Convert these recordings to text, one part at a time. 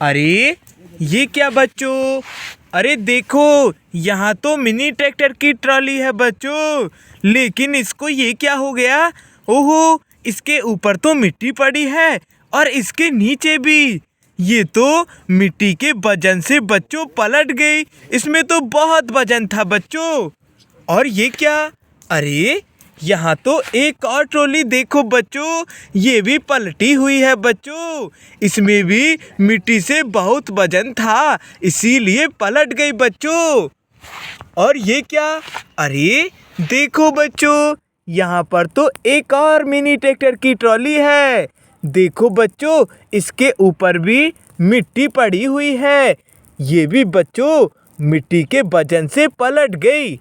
अरे ये क्या बच्चों? अरे देखो, यहाँ तो मिनी ट्रैक्टर की ट्रॉली है बच्चों। लेकिन इसको ये क्या हो गया? ओहो, इसके ऊपर तो मिट्टी पड़ी है और इसके नीचे भी। ये तो मिट्टी के वजन से बच्चों पलट गई। इसमें तो बहुत वजन था बच्चों। और ये क्या? अरे यहाँ तो एक और ट्रॉली देखो बच्चों, ये भी पलटी हुई है बच्चों। इसमें भी मिट्टी से बहुत वजन था, इसीलिए पलट गई बच्चों। और ये क्या? अरे देखो बच्चों, यहाँ पर तो एक और मिनी ट्रैक्टर की ट्रॉली है। देखो बच्चों, इसके ऊपर भी मिट्टी पड़ी हुई है। ये भी बच्चों मिट्टी के वजन से पलट गई।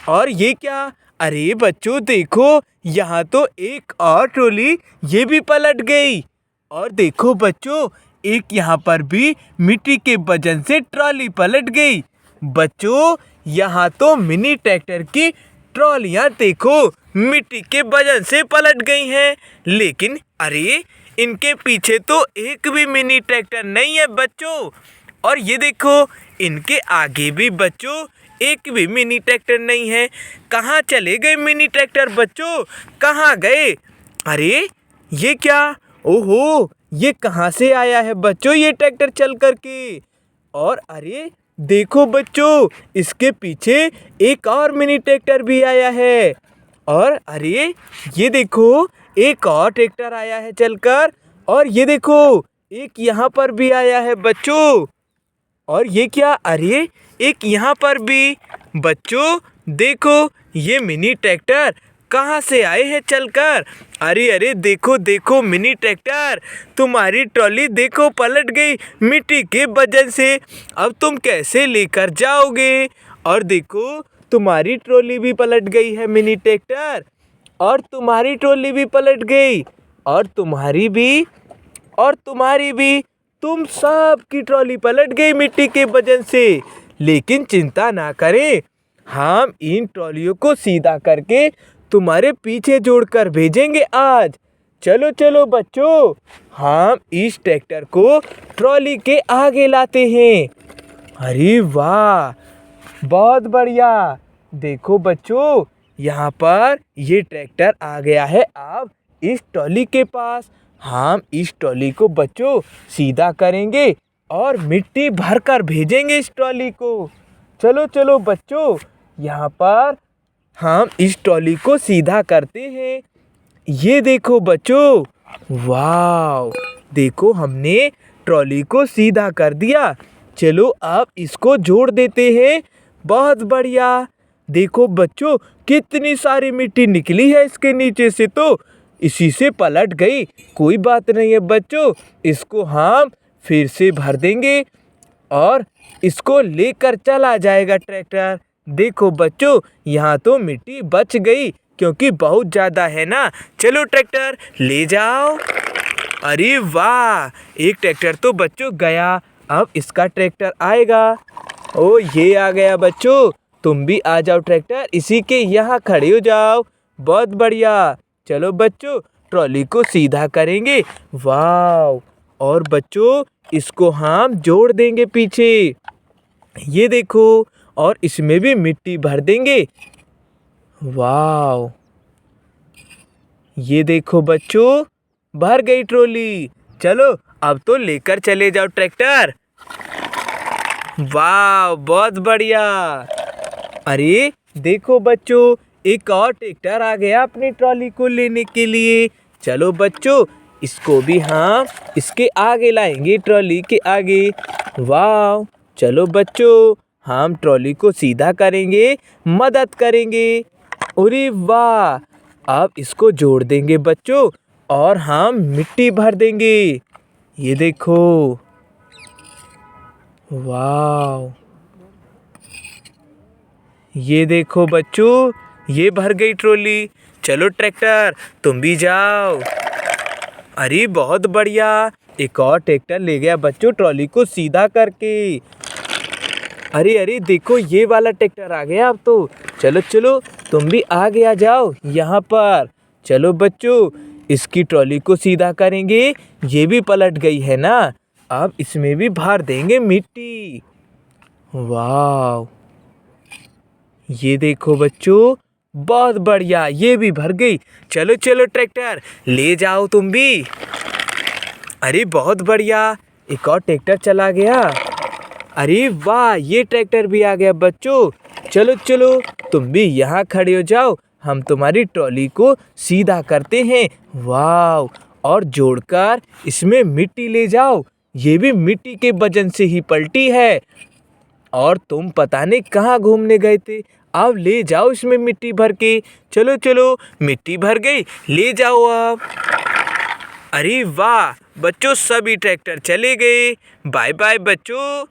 और ये क्या? अरे बच्चों देखो, यहाँ तो एक और ट्रॉली ये भी पलट गई। और देखो बच्चों, एक यहाँ पर भी मिट्टी के वजन से ट्रॉली पलट गई। बच्चों यहाँ तो मिनी ट्रैक्टर की ट्रॉलियाँ देखो मिट्टी के वजन से पलट गई हैं। लेकिन अरे इनके पीछे तो एक भी मिनी ट्रैक्टर नहीं है बच्चों। और ये देखो, इनके आगे भी बच्चों एक भी मिनी ट्रैक्टर नहीं है। कहाँ चले गए मिनी ट्रैक्टर बच्चों? कहाँ गए? अरे ये क्या? ओहो, ये कहाँ से आया है बच्चों ये ट्रैक्टर चल कर के? और अरे देखो बच्चों, इसके पीछे एक और मिनी ट्रैक्टर भी आया है। और अरे ये देखो, एक और ट्रैक्टर आया है चलकर। और ये देखो, एक यहाँ पर भी आया है बच्चों। और ये क्या? अरे एक यहाँ पर भी। बच्चों देखो, ये मिनी ट्रैक्टर कहाँ से आए हैं चलकर। अरे अरे देखो देखो मिनी ट्रैक्टर, तुम्हारी ट्रॉली देखो पलट गई मिट्टी के वजन से। अब तुम कैसे लेकर जाओगे? और देखो, तुम्हारी ट्रॉली भी पलट गई है मिनी ट्रैक्टर। और तुम्हारी ट्रॉली भी पलट गई। और तुम्हारी भी। और तुम्हारी भी। तुम सब की ट्रॉली पलट गई मिट्टी के वजन से। लेकिन चिंता ना करें, हम इन ट्रॉलियों को सीधा करके तुम्हारे पीछे जोड़कर भेजेंगे आज। चलो चलो बच्चों, हम इस ट्रैक्टर को ट्रॉली के आगे लाते हैं। अरे वाह, बहुत बढ़िया। देखो बच्चों, यहाँ पर ये ट्रैक्टर आ गया है अब इस ट्रॉली के पास। हम इस ट्रॉली को बच्चों सीधा करेंगे और मिट्टी भरकर भेजेंगे इस ट्रॉली को। चलो चलो बच्चों, यहाँ पर हम इस ट्रॉली को सीधा करते हैं। ये देखो बच्चों, वाव, देखो हमने ट्रॉली को सीधा कर दिया। चलो अब इसको जोड़ देते हैं। बहुत बढ़िया। देखो बच्चों, कितनी सारी मिट्टी निकली है इसके नीचे से, तो इसी से पलट गई। कोई बात नहीं है बच्चों, इसको हम फिर से भर देंगे और इसको लेकर चला जाएगा ट्रैक्टर। देखो बच्चों, यहाँ तो मिट्टी बच गई क्योंकि बहुत ज़्यादा है ना। चलो ट्रैक्टर ले जाओ। अरे वाह, एक ट्रैक्टर तो बच्चों गया। अब इसका ट्रैक्टर आएगा। ओ ये आ गया बच्चों, तुम भी आ जाओ ट्रैक्टर, इसी के यहाँ खड़े हो जाओ। बहुत बढ़िया। चलो बच्चों, ट्रॉली को सीधा करेंगे। वाह, और बच्चों इसको हम जोड़ देंगे पीछे। ये देखो, और इसमें भी मिट्टी भर देंगे। वाह, ये देखो बच्चों, भर गई ट्रॉली। चलो अब तो लेकर चले जाओ ट्रैक्टर। वाह, बहुत बढ़िया। अरे देखो बच्चों, एक और ट्रैक्टर आ गया अपनी ट्रॉली को लेने के लिए। चलो बच्चों, इसको भी हम इसके आगे लाएंगे, ट्रॉली के आगे। वाह, चलो बच्चों, हम ट्रॉली को सीधा करेंगे, मदद करेंगे। अरे वाह, अब इसको जोड़ देंगे बच्चों और हम मिट्टी भर देंगे। ये देखो, वाह, ये देखो बच्चों, ये भर गई ट्रॉली। चलो ट्रैक्टर, तुम भी जाओ। अरे बहुत बढ़िया, एक और ट्रैक्टर ले गया बच्चों ट्रॉली को सीधा करके। अरे अरे देखो, ये वाला ट्रैक्टर आ गया अब तो। चलो चलो, तुम भी आगे आ जाओ यहाँ पर। चलो बच्चों, इसकी ट्रॉली को सीधा करेंगे। ये भी पलट गई है ना। अब इसमें भी भर देंगे मिट्टी। वाह, ये देखो बच्चों, बहुत बढ़िया, ये भी भर गई। चलो चलो ट्रैक्टर ले जाओ तुम भी। अरे बहुत बढ़िया, एक और ट्रैक्टर चला गया। अरे वाह, ये ट्रैक्टर भी आ गया बच्चों। चलो चलो तुम भी यहाँ खड़े हो जाओ, हम तुम्हारी ट्रॉली को सीधा करते हैं। वाह, और जोड़कर इसमें मिट्टी ले जाओ। ये भी मिट्टी के वजन से ही पलटी है। और तुम पता नहीं कहाँ घूमने गए थे, अब ले जाओ इसमें मिट्टी भर के। चलो चलो, मिट्टी भर गई, ले जाओ अब। अरे वाह बच्चों, सभी ट्रैक्टर चले गए। बाय बाय बच्चों।